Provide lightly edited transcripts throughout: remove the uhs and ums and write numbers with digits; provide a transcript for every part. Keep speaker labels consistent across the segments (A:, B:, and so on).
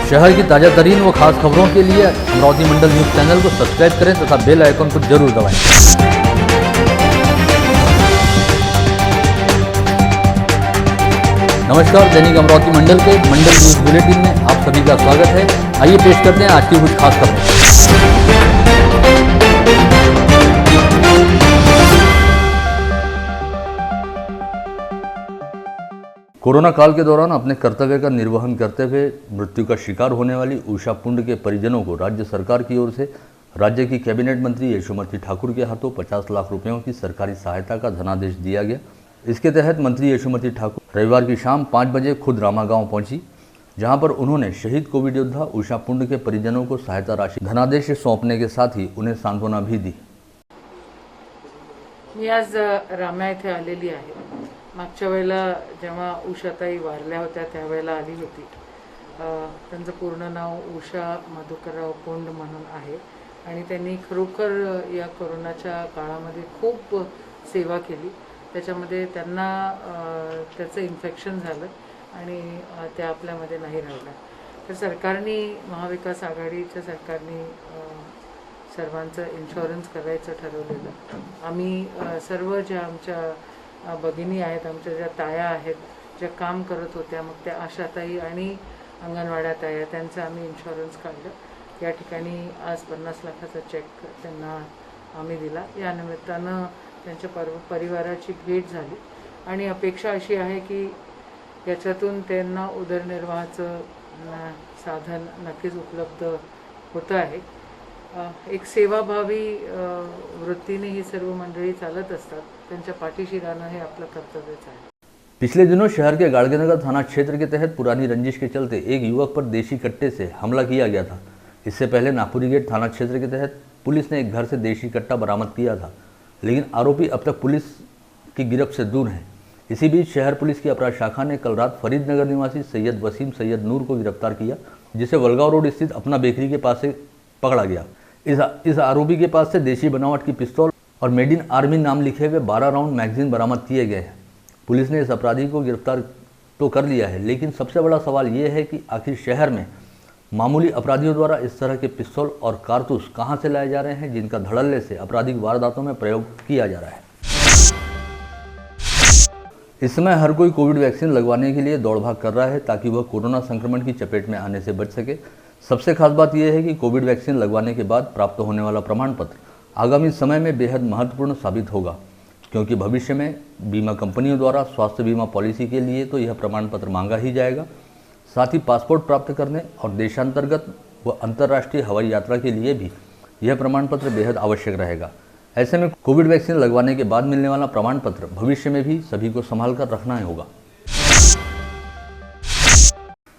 A: शहर की ताजा तरीन व खास खबरों के लिए अमरावती मंडल न्यूज चैनल को सब्सक्राइब करें तथा बेल आइकन को जरूर दबाएं। नमस्कार, दैनिक अमरावती मंडल के मंडल न्यूज बुलेटिन में आप सभी का स्वागत है। आइए पेश करते हैं आज की कुछ खास खबरें। कोरोना काल के दौरान अपने कर्तव्य का निर्वहन करते हुए मृत्यु का शिकार होने वाली उषा पुंड के परिजनों को राज्य सरकार की ओर से राज्य की कैबिनेट मंत्री यशोमती ठाकुर के हाथों 50 लाख रुपयों की सरकारी सहायता का धनादेश दिया गया। इसके तहत मंत्री यशोमती ठाकुर रविवार की शाम 5 बजे खुद रामा गांव पहुंची, जहां पर उन्होंने शहीद कोविड योद्धा उषा पुंड के परिजनों को सहायता राशि धनादेश सौंपने के साथ ही उन्हें सांत्वना भी दी।
B: मी आज रामा येथे आलेली आहे। मागच्या वेळेला जेव्हा उषाताई वारल्या होत्या त्यावेळेला आली होती। त्यांचं पूर्ण नाव उषा मधुकरराव पुंड म्हणून आहे आणि त्यांनी खरोखर या कोरोनाच्या काळामध्ये खूप सेवा केली। त्याच्यामध्ये त्यांना त्याचं इन्फेक्शन झालं आणि त्या आपल्यामध्ये नाही राहिल्या। तर सरकारने महाविकास आघाडीच्या सरकारने सर्वांचं इन्शुरन्स करायचं ठरवलेलं। आम्ही सर्व ज्या आमच्या भगिनी आहेत, आमच्या ज्या ताया आहेत, ज्या काम करत होत्या, मग त्या आशाताई आणि अंगणवाड्या ताया, त्यांचं आम्ही इन्शुरन्स काढलं। या ठिकाणी आज 50 लाखाचा चेक त्यांना आम्ही दिला। या निमित्तानं त्यांच्या परिवाराची भेट झाली आणि अपेक्षा अशी आहे की याच्यातून त्यांना उदरनिर्वाहाचं साधन नक्कीच उपलब्ध होतं आहे। एक सेवाभावी वृत्तीने ही सर्व मंडळी चालत असतात। त्यांच्या पाठीशी राहणं हे आपलं कर्तव्यच आहे।
A: पिछले दिनों शहर के गाड़गेनगर थाना क्षेत्र के तहत पुरानी रंजिश के चलते एक युवक पर देशी कट्टे से हमला किया गया था। इससे पहले नापुरी गेट थाना क्षेत्र के तहत पुलिस ने एक घर से देशी कट्टा बरामद किया था, लेकिन आरोपी अब तक पुलिस की गिरफ्त से दूर हैं। इसी बीच शहर पुलिस की अपराध शाखा ने कल रात फरीदनगर निवासी सैयद वसीम सैयद नूर को गिरफ्तार किया, जिसे वलगांव रोड स्थित अपना बेकरी के पास से पकड़ा गया। इस आरोपी के पास से देशी बनावट की पिस्तौल और मेड इन आर्मी नाम लिखे हुए 12 राउंड मैगजीन बरामद किए गए हैं। पुलिस ने इस अपराधी को गिरफ्तार तो कर लिया है, लेकिन सबसे बड़ा सवाल ये है कि आखिर शहर में मामूली अपराधियों द्वारा इस तरह के पिस्तौल और कारतूस कहां से लाए जा रहे हैं, जिनका धड़ल्ले से आपराधिक वारदातों में प्रयोग किया जा रहा है। इस समय हर कोई कोविड वैक्सीन लगवाने के लिए दौड़भाग कर रहा है ताकि वह कोरोना संक्रमण की चपेट में आने से बच सके। सबसे खास बात यह है कि कोविड वैक्सीन लगवाने के बाद प्राप्त होने वाला प्रमाण पत्र आगामी समय में बेहद महत्वपूर्ण साबित होगा, क्योंकि भविष्य में बीमा कंपनियों द्वारा स्वास्थ्य बीमा पॉलिसी के लिए तो यह प्रमाण पत्र मांगा ही जाएगा। साथ ही पासपोर्ट प्राप्त करने और देशांतर्गत व अंतर्राष्ट्रीय हवाई यात्रा के लिए भी यह प्रमाण पत्र बेहद आवश्यक रहेगा। ऐसे में कोविड वैक्सीन लगवाने के बाद मिलने वाला प्रमाण पत्र भविष्य में भी सभी को संभाल कर रखना होगा।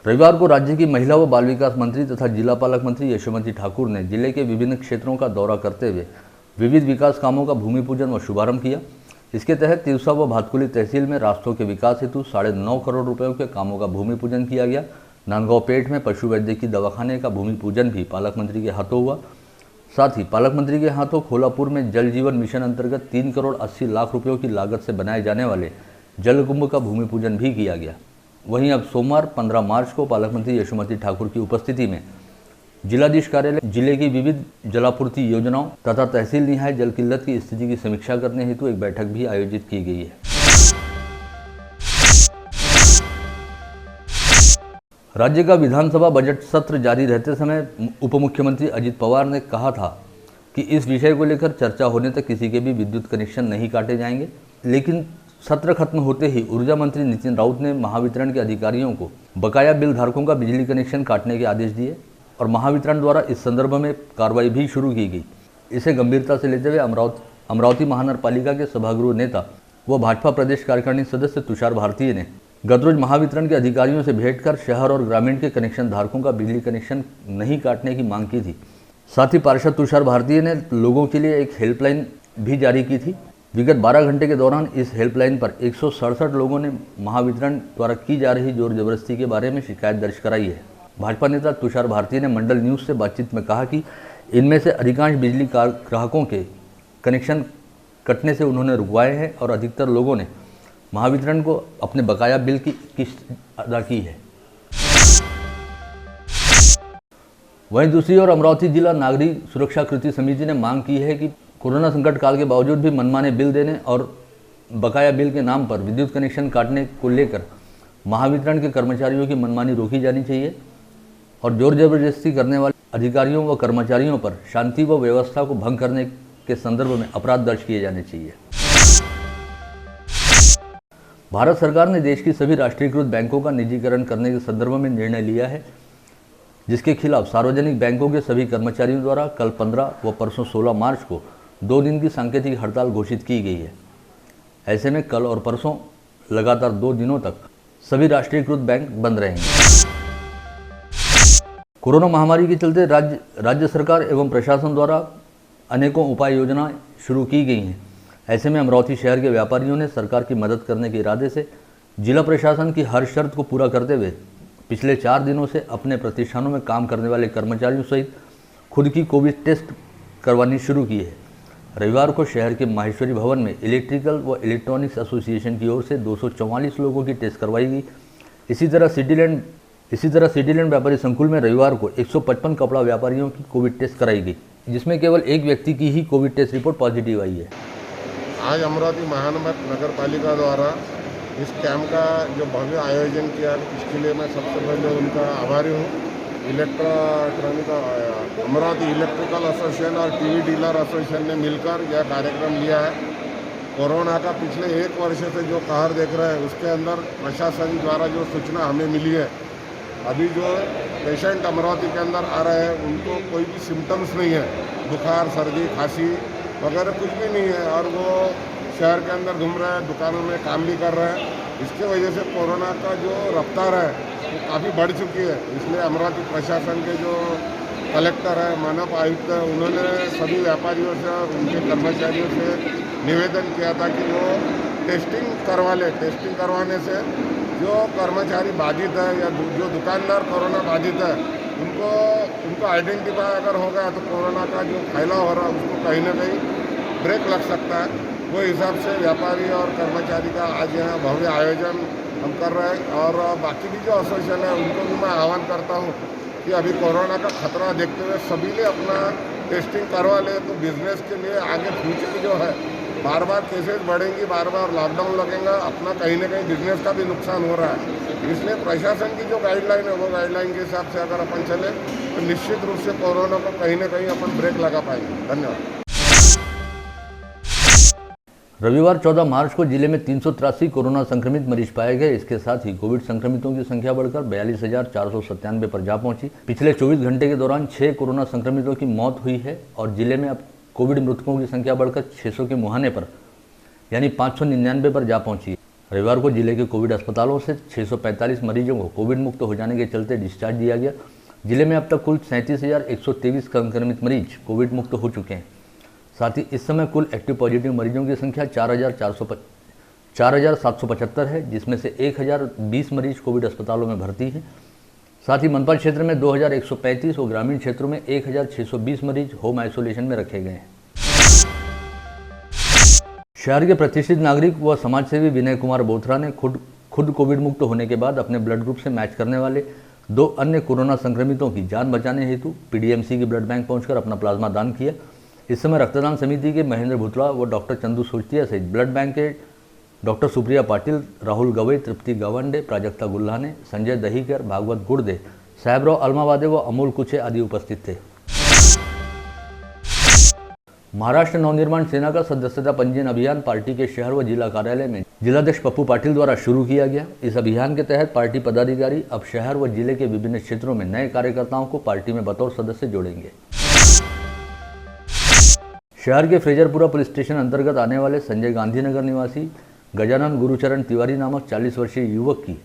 A: रविवार को राज्य की महिला व बाल विकास मंत्री तथा जिला पालक मंत्री यशोमती ठाकुर ने जिले के विभिन्न क्षेत्रों का दौरा करते हुए विविध विकास कामों का भूमि पूजन व शुभारंभ किया। इसके तहत तिरसा व भातकुली तहसील में रास्तों के विकास हेतु 9.5 करोड़ रुपयों के कामों का भूमि पूजन किया गया। नांदगांव पेठ में पशु वैद्यकीय दवाखाने का भूमि पूजन भी पालक मंत्री के हाथों हुआ। साथ ही पालक मंत्री के हाथों खोलापुर में जल जीवन मिशन अंतर्गत 3 करोड़ 80 लाख रुपयों की लागत से बनाए जाने वाले जल कुंभ का भूमि पूजन भी किया गया। वहीं अब सोमवार 15 मार्च को पालक मंत्री यशोमती ठाकुर की उपस्थिति में जिलाधीश कार्यालय जिले की विविध जलापूर्ति योजनाओं तथा तहसील निहाय जल किल्लत की स्थिति की समीक्षा करने हेतु एक बैठक भी आयोजित की गई है। राज्य का विधानसभा बजट सत्र जारी रहते समय उप मुख्यमंत्री अजित पवार ने कहा था कि इस विषय को लेकर चर्चा होने तक किसी के भी विद्युत कनेक्शन नहीं काटे जाएंगे, लेकिन सत्र खत्म होते ही ऊर्जा मंत्री नितिन राउत ने महावितरण के अधिकारियों को बकाया बिल धारकों का बिजली कनेक्शन काटने के आदेश दिए और महावितरण द्वारा इस संदर्भ में कार्रवाई भी शुरू की गई। इसे गंभीरता से लेते हुए अमरावती महानगर पालिका के सभागृह नेता व भाजपा प्रदेश कार्यकारिणी सदस्य तुषार भारतीय ने गत रोज महावितरण के अधिकारियों से भेंट कर शहर और ग्रामीण के कनेक्शन धारकों का बिजली कनेक्शन नहीं काटने की मांग की थी। साथ ही पार्षद तुषार भारतीय ने लोगों के लिए एक हेल्पलाइन भी जारी की थी। विगत 12 घंटे के दौरान इस हेल्पलाइन पर 167 लोगों ने महावितरण द्वारा की जा रही जोर जबरदस्ती के बारे में शिकायत दर्ज कराई है। भाजपा नेता तुषार भारतीय ने मंडल न्यूज से बातचीत में कहा कि इनमें से अधिकांश बिजली ग्राहकों के कनेक्शन कटने से उन्होंने रुकवाए हैं और अधिकतर लोगों ने महावितरण को अपने बकाया बिल की किस्त अदा की है। वहीं दूसरी ओर अमरावती जिला नागरिक सुरक्षा कृति समिति ने मांग की है कि कोरोना संकट काल के बावजूद भी मनमाने बिल देने और बकाया बिल के नाम पर विद्युत कनेक्शन काटने को लेकर महावितरण के कर्मचारियों की मनमानी रोकी जानी चाहिए और जोर जबरदस्ती करने वाले अधिकारियों व कर्मचारियों पर शांति व व्यवस्था को भंग करने के संदर्भ में अपराध दर्ज किए जाने चाहिए। भारत सरकार ने देश की सभी राष्ट्रीयकृत बैंकों का निजीकरण करने के संदर्भ में निर्णय लिया है, जिसके खिलाफ सार्वजनिक बैंकों के सभी कर्मचारियों द्वारा कल 15 व परसों 16 मार्च को 2 दिन की सांकेतिक हड़ताल घोषित की गई है। ऐसे में कल और परसों लगातार 2 दिनों तक सभी राष्ट्रीयकृत बैंक बंद रहेंगे। कोरोना महामारी के चलते राज्य सरकार एवं प्रशासन द्वारा अनेकों उपाय योजनाएं शुरू की गई हैं। ऐसे में अमरावती शहर के व्यापारियों ने सरकार की मदद करने के इरादे से जिला प्रशासन की हर शर्त को पूरा करते हुए पिछले 4 दिनों से अपने प्रतिष्ठानों में काम करने वाले कर्मचारियों सहित खुद की कोविड टेस्ट करवानी शुरू की है। रविवार को शहर के माहेश्वरी भवन में इलेक्ट्रिकल व इलेक्ट्रॉनिक्स एसोसिएशन की ओर से 244 लोगों की टेस्ट करवाई गई। इसी तरह सिटीलैंड व्यापारी संकुल में रविवार को 155 कपड़ा व्यापारियों की कोविड टेस्ट कराई गई, जिसमें केवल एक व्यक्ति की ही कोविड टेस्ट रिपोर्ट पॉजिटिव आई है।
C: आज अमरावती महानगर पालिका द्वारा इस कैंप का जो भव्य आयोजन किया, इसके लिए मैं सबसे पहले उनका आभारी हूँ। इलेक्ट्रॉनिक अमरावती इलेक्ट्रिकल एसोसिएशन और टीवी डीलर एसोसिएशन ने मिलकर यह कार्यक्रम लिया है। कोरोना का पिछले 1 वर्ष से जो कहर देख रहे हैं, उसके अंदर प्रशासन द्वारा जो सूचना हमें मिली है, अभी जो पेशेंट अमरावती के अंदर आ रहे हैं उनको कोई भी सिम्टम्स नहीं है, बुखार, सर्दी, खांसी वगैरह कुछ भी नहीं है और वो शहर के अंदर घूम रहे हैं, दुकानों में काम भी कर रहे हैं। इसके वजह से कोरोना का जो रफ्तार है वो काफ़ी बढ़ चुकी है। इसलिए अमरावती प्रशासन के जो कलेक्टर है, मानव आयुक्त है, उन्होंने सभी व्यापारियों से और उनके कर्मचारियों से निवेदन किया था कि वो टेस्टिंग करवा ले। टेस्टिंग करवाने से जो कर्मचारी बाधित है या जो दुकानदार कोरोना बाधित है उनको आइडेंटिफाई अगर हो गया तो कोरोना का जो फैलाव हो रहा है उसको कहीं ना कहीं ब्रेक लग सकता है। वो हिसाब से व्यापारी और कर्मचारी का आज यहाँ भव्य आयोजन हम कर रहे हैं और बाकी भी जो एसोसिएशन है उनको भी मैं आह्वान करता हूँ कि अभी कोरोना का खतरा देखते हुए सभी ने अपना टेस्टिंग करवा ले, तो बिजनेस के लिए आगे फ्यूचर जो है बार बार केसेस बढ़ेंगी, बार बार लॉकडाउन लगेगा, अपना कहीं ना कहीं बिजनेस का भी नुकसान हो रहा है। इसलिए प्रशासन की जो गाइडलाइन है वो गाइडलाइन के हिसाब से अगर अपन चले तो निश्चित रूप से कोरोना को कहीं ना कहीं अपन ब्रेक लगा पाएंगे। धन्यवाद।
A: रविवार 14 मार्च को जिले में 383 कोरोना संक्रमित मरीज पाए गए। इसके साथ ही कोविड संक्रमितों की संख्या बढ़कर 42,497 पर जा पहुंची। पिछले 24 घंटे के दौरान 6 कोरोना संक्रमितों की मौत हुई है और जिले में अब कोविड मृतकों की संख्या बढ़कर 600 के मुहाने पर यानी 599 पर जा पहुंची। रविवार को जिले के कोविड अस्पतालों से 645 मरीजों को कोविड मुक्त हो जाने के चलते डिस्चार्ज दिया गया। जिले में अब तक कुल 37,123 संक्रमित मरीज कोविड मुक्त हो चुके हैं। साथ ही इस समय कुल एक्टिव पॉजिटिव मरीजों की संख्या 4,775 है, जिसमें से 1,020 मरीज कोविड अस्पतालों में भर्ती हैं। साथ ही मनपा क्षेत्र में 2,135 और ग्रामीण क्षेत्रों में 1,620 मरीज होम आइसोलेशन में रखे गए हैं। शहर के प्रतिष्ठित नागरिक व समाजसेवी विनय कुमार बोथरा ने खुद कोविड मुक्त होने के बाद अपने ब्लड ग्रुप से मैच करने वाले 2 अन्य कोरोना संक्रमितों की जान बचाने हेतु पीडीएमसी के ब्लड बैंक पहुंचकर अपना प्लाज्मा दान किया। इस समय रक्तदान समिति के महेंद्र भुतला व डॉक्टर चंदू सोचतिया सहित ब्लड बैंक के डॉक्टर सुप्रिया पाटिल, राहुल गवई, तृप्ति गावंडे, प्राजक्ता गुल्हाने, संजय दहीकर, भागवत गुर्दे, साहेबराव अलमावादे व अमोल कुचे आदि उपस्थित थे। महाराष्ट्र नवनिर्माण सेना का सदस्यता पंजीयन अभियान पार्टी के शहर व जिला कार्यालय में जिलाध्यक्ष पप्पू पाटिल द्वारा शुरू किया गया। इस अभियान के तहत पार्टी पदाधिकारी अब शहर व जिले के विभिन्न क्षेत्रों में नए कार्यकर्ताओं को पार्टी में बतौर सदस्य जोड़ेंगे। शहर के फ्रेजरपुरा पुलिस स्टेशन अंतर्गत आने वाले संजय गांधीनगर निवासी गजानन गुरुचरण तिवारी नामक 40 वर्षीय युवक की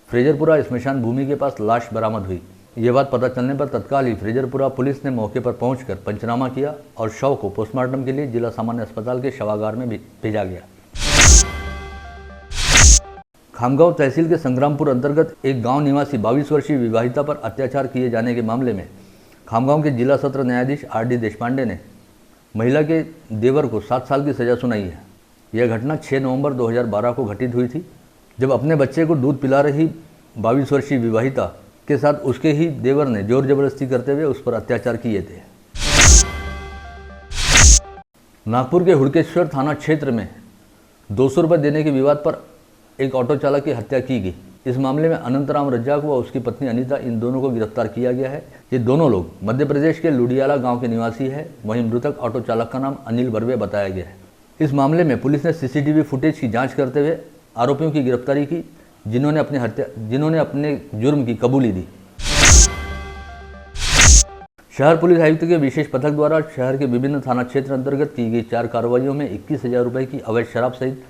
A: फ्रेजरपुरा स्मशान भूमि के पास लाश बरामद हुई। ये बात पता चलने पर तत्काल ही फ्रेजरपुरा पुलिस ने मौके पर पहुंचकर पंचनामा किया और शव को पोस्टमार्टम के लिए जिला सामान्य अस्पताल के शवागार में भेजा गया। खामगांव तहसील के संग्रामपुर अंतर्गत एक गांव निवासी 22 वर्षीय विवाहिता पर अत्याचार किए जाने के मामले में खामगांव के जिला सत्र न्यायाधीश आर.डी. देशपांडे ने महिला के देवर को 7 साल की सजा सुनाई है। यह घटना 6 नवंबर 2012 को घटित हुई थी, जब अपने बच्चे को दूध पिला रही 22 वर्षीय विवाहिता के साथ उसके ही देवर ने जोर जबरदस्ती करते हुए उस पर अत्याचार किए थे। नागपुर के हुड़केश्वर थाना क्षेत्र में 200 रुपये देने के विवाद पर एक ऑटो चालक की हत्या की गई। इस मामले में अनंतराम रज्जाक व उसकी पत्नी अनीता, इन दोनों को गिरफ्तार किया गया है। ये दोनों लोग मध्य प्रदेश के लुडियाला गांव के निवासी है। वहीं मृतक ऑटो चालक का नाम अनिल बर्वे बताया गया है। इस मामले में पुलिस ने सीसीटीवी फुटेज की जांच करते हुए आरोपियों की गिरफ्तारी की, जिन्होंने अपने जुर्म की कबूली दी। शहर पुलिस आयुक्त के विशेष पथक द्वारा शहर के विभिन्न थाना क्षेत्र अंतर्गत की गई 4 कार्रवाइयों में 21,000 रुपये की अवैध शराब सहित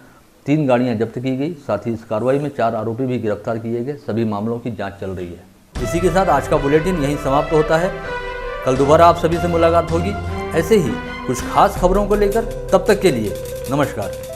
A: 3 गाड़ियां जब्त की गई। साथ ही इस कार्रवाई में 4 आरोपी भी गिरफ्तार किए गए। सभी मामलों की जांच चल रही है। इसी के साथ आज का बुलेटिन यहीं समाप्त होता है। कल दोबारा आप सभी से मुलाकात होगी ऐसे ही कुछ खास खबरों को लेकर। तब तक के लिए नमस्कार।